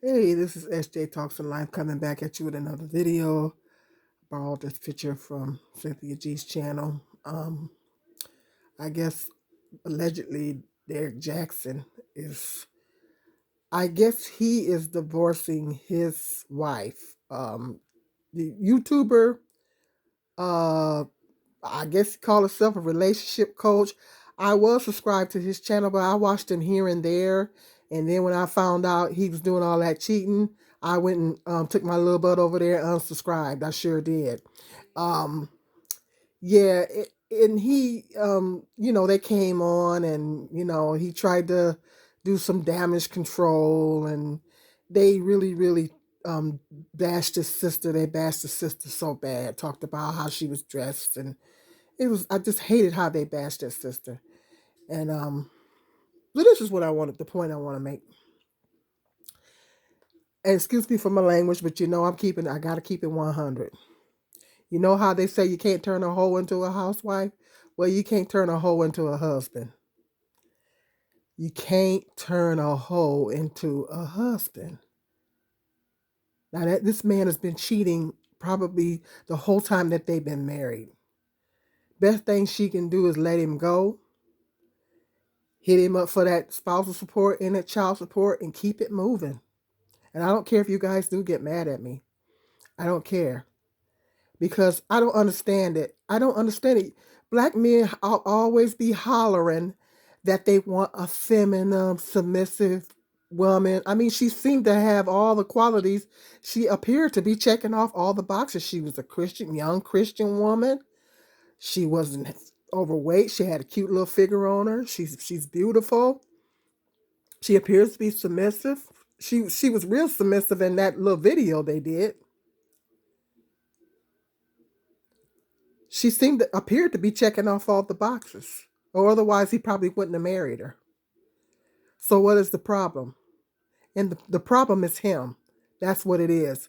Hey, this is SJ Talks in Life coming back at you with another video. Borrowed this picture from Cynthia G's channel. I guess allegedly Derek Jackson is, I guess he is divorcing his wife. The YouTuber, uh, I guess he called himself a relationship coach. I was subscribed to his channel, but I watched him here and there. And then when I found out he was doing all that cheating, I went and took my little butt over there and unsubscribed. I sure did. Um, yeah, and he, they came on and, he tried to do some damage control and they really, bashed his sister. They bashed his sister so bad, talked about how she was dressed and I just hated how they bashed their sister. And but this is what the point I want to make. And excuse me for my language, but I gotta keep it 100. You know how they say you can't turn a hoe into a housewife? Well, you can't turn a hoe into a husband. You can't turn a hoe into a husband. Now this man has been cheating probably the whole time that they've been married. Best thing she can do is let him go, hit him up for that spousal support and that child support, and keep it moving. And I don't care if you guys do get mad at me. I don't care. Because I don't understand it. I don't understand it. Black men always be hollering that they want a feminine, submissive woman. I mean, she seemed to have all the qualities. She appeared to be checking off all the boxes. She was a young Christian woman. She wasn't overweight. She had a cute little figure on her. She's beautiful. She appears to be submissive. She was real submissive in that little video they did. She appeared to be checking off all the boxes, or otherwise he probably wouldn't have married her. So what is the problem? And the problem is him. That's what it is.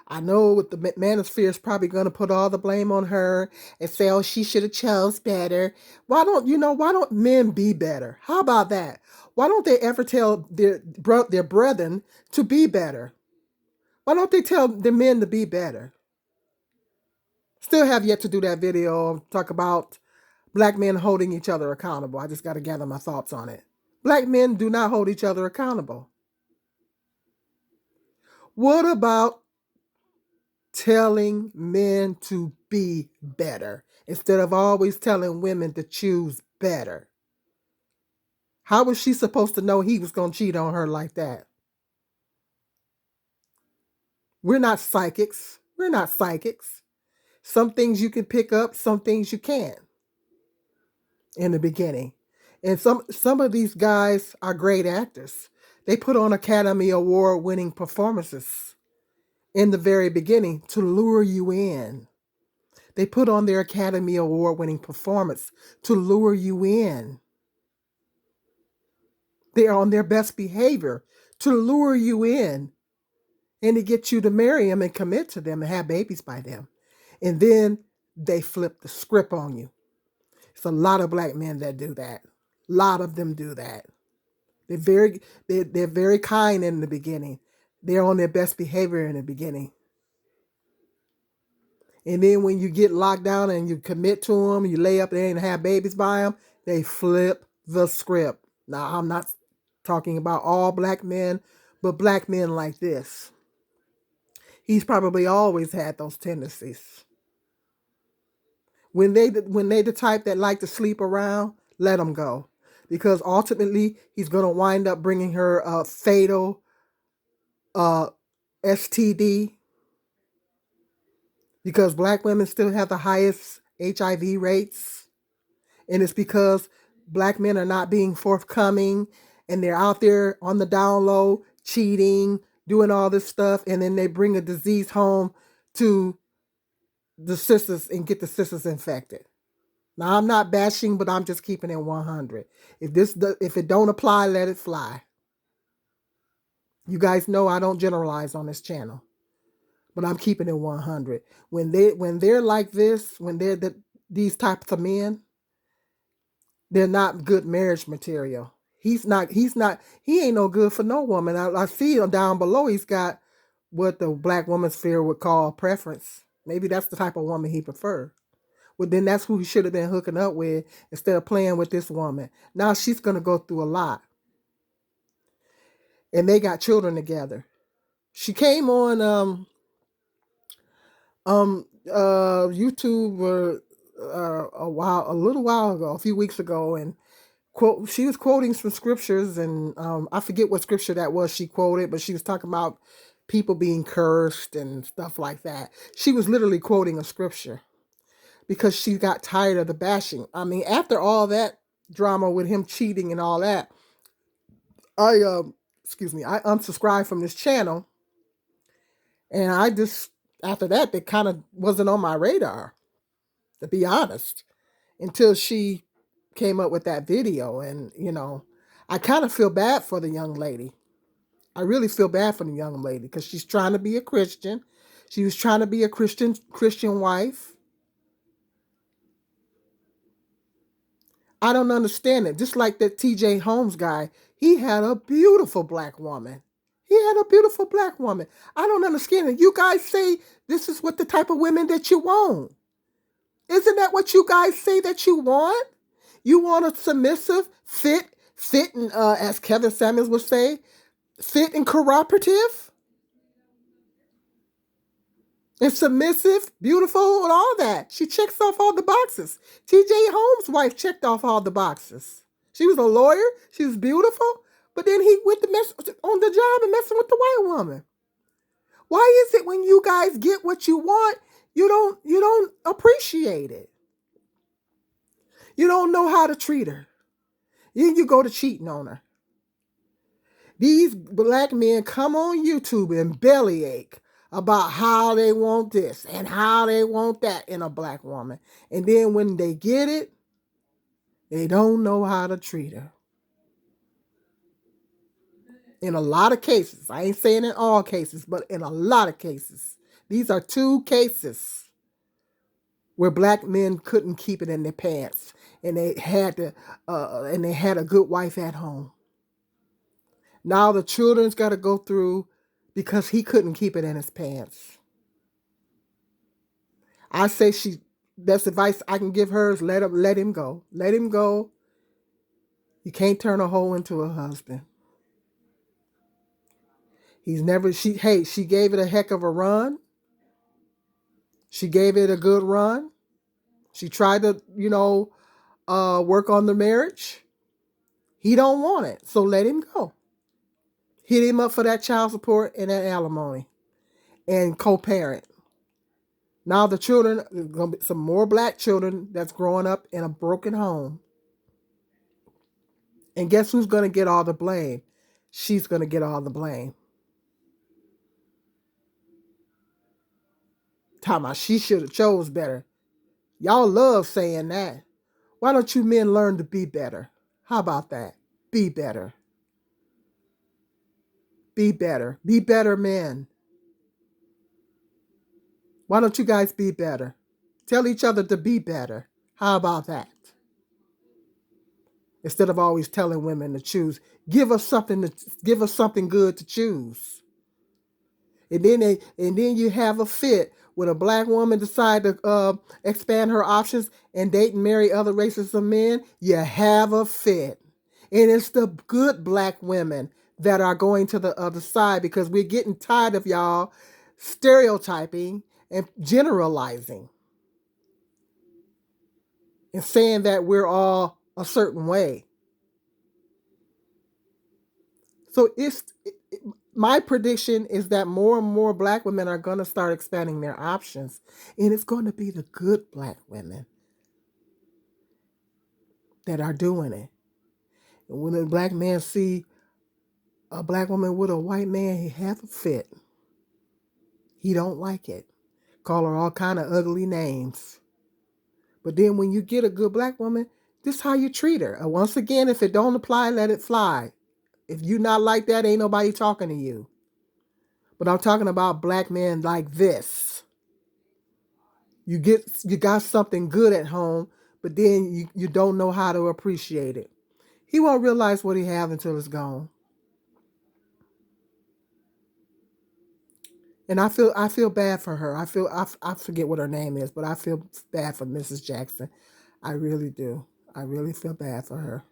I know what the manosphere is probably going to put all the blame on her and say, oh, she should have chose better. Why don't men be better? How about that? Why don't they ever tell their brethren to be better? Why don't they tell the men to be better? Still have yet to do that video, talk about black men holding each other accountable. I just got to gather my thoughts on it. Black men do not hold each other accountable. What about telling men to be better instead of always telling women to choose better? How was she supposed to know he was going to cheat on her like that? We're not psychics. We're not psychics. Some things you can pick up, some things you can't in the beginning. And some of these guys are great actors. They put on Academy Award winning performances in the very beginning to lure you in. They put on their Academy Award winning performance to lure you in. They're on their best behavior to lure you in and to get you to marry them and commit to them and have babies by them. And then they flip the script on you. It's a lot of black men that do that. A lot of them do that. They're very kind in the beginning. They're on their best behavior in the beginning. And then when you get locked down and you commit to them, you lay up there and have babies by them, they flip the script. Now, I'm not talking about all black men, but black men like this. He's probably always had those tendencies. When they the type that like to sleep around, let them go. Because ultimately, he's going to wind up bringing her a fatal STD, because black women still have the highest HIV rates. And it's because black men are not being forthcoming and they're out there on the down low, cheating, doing all this stuff. And then they bring a disease home to the sisters and get the sisters infected. Now, I'm not bashing, but I'm just keeping it 100. If it don't apply, let it fly. You guys know I don't generalize on this channel, but I'm keeping it 100. When they're like this, when these types of men, they're not good marriage material. He ain't no good for no woman. I see him down below. He's got what the black woman's sphere would call preference. Maybe that's the type of woman he preferred. Well, then that's who he should have been hooking up with instead of playing with this woman. Now she's going to go through a lot. And they got children together. She came on YouTube a little while ago, a few weeks ago, and she was quoting some scriptures, and I forget what scripture that was she quoted, but she was talking about people being cursed and stuff like that. She was literally quoting a scripture because she got tired of the bashing. I mean, after all that drama with him cheating and all that, I unsubscribed from this channel, and I just after that, it kind of wasn't on my radar, to be honest, until she came up with that video. And I kind of feel bad for the young lady. I really feel bad for the young lady because she's trying to be a Christian. She was trying to be a Christian wife. I don't understand it. Just like that TJ Holmes guy, he had a beautiful black woman. I don't understand it. You guys say this is what the type of women that you want. Isn't that what you guys say that you want? You want a submissive, fit, and as Kevin Samuels would say, fit and cooperative, and submissive, beautiful, and all that. She checks off all the boxes. T.J. Holmes' wife checked off all the boxes. She was a lawyer. She was beautiful. But then he went to mess on the job and messing with the white woman. Why is it when you guys get what you want, you don't appreciate it? You don't know how to treat her. Then you go to cheating on her. These black men come on YouTube and bellyache about how they want this and how they want that in a black woman. And then when they get it, they don't know how to treat her. In a lot of cases, I ain't saying in all cases, but in a lot of cases, these are 2 cases where black men couldn't keep it in their pants, and they had a good wife at home. Now the children's got to go through because he couldn't keep it in his pants. I say best advice I can give her is let him go. Let him go. You can't turn a hoe into a husband. She gave it a heck of a run. She gave it a good run. She tried to, work on the marriage. He don't want it, so let him go. Hit him up for that child support and that alimony and co-parent. Now the children, there's going to be some more black children that's growing up in a broken home. And guess who's going to get all the blame? She's going to get all the blame. Talking about she should have chose better. Y'all love saying that. Why don't you men learn to be better? How about that? Be better. Be better. Be better men. Why don't you guys be better? Tell each other to be better. How about that? Instead of always telling women to choose, give us something good to choose. And then you have a fit when a black woman decide to expand her options and date and marry other races of men. You have a fit, and it's the good black women that are going to the other side because we're getting tired of y'all stereotyping and generalizing and saying that we're all a certain way. So my prediction is that more and more black women are going to start expanding their options, and it's going to be the good black women that are doing it. And when a black man see a black woman with a white man, he have a fit. He don't like it. Call her all kind of ugly names. But then when you get a good black woman, this is how you treat her. And once again, if it don't apply, let it fly. If you not like that, ain't nobody talking to you. But I'm talking about black men like this. You got something good at home, but then you don't know how to appreciate it. He won't realize what he have until it's gone. And I feel bad for her. I forget what her name is, but I feel bad for Mrs. Jackson. I really do. I really feel bad for her.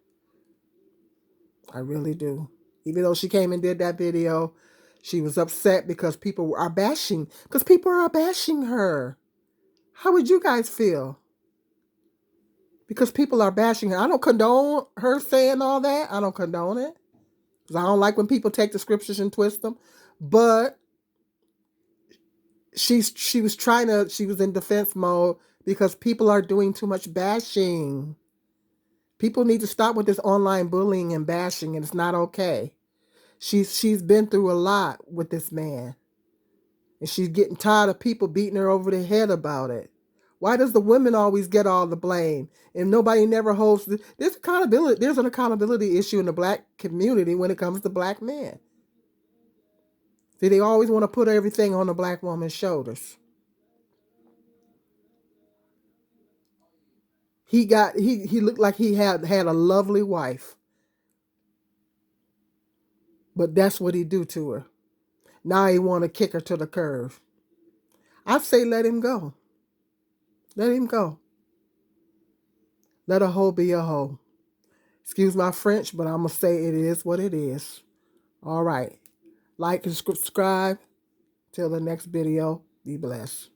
I really do. Even though she came and did that video, she was upset because people are bashing. Because people are bashing her. How would you guys feel? Because people are bashing her. I don't condone her saying all that. I don't condone it. Because I don't like when people take the scriptures and twist them. But she was in defense mode because people are doing too much bashing. People need to stop with this online bullying and bashing, and it's not okay. She's been through a lot with this man, and she's getting tired of people beating her over the head about it. Why does the women always get all the blame and nobody never holds there's accountability? There's an accountability issue in the black community when it comes to black men. See, they always want to put everything on the black woman's shoulders. He looked like he had a lovely wife, but that's what he do to her. Now he want to kick her to the curb. I say let him go. Let him go. Let a hoe be a hoe. Excuse my French, but I'm going to say it is what it is. All right. Like and subscribe. Till the next video. Be blessed.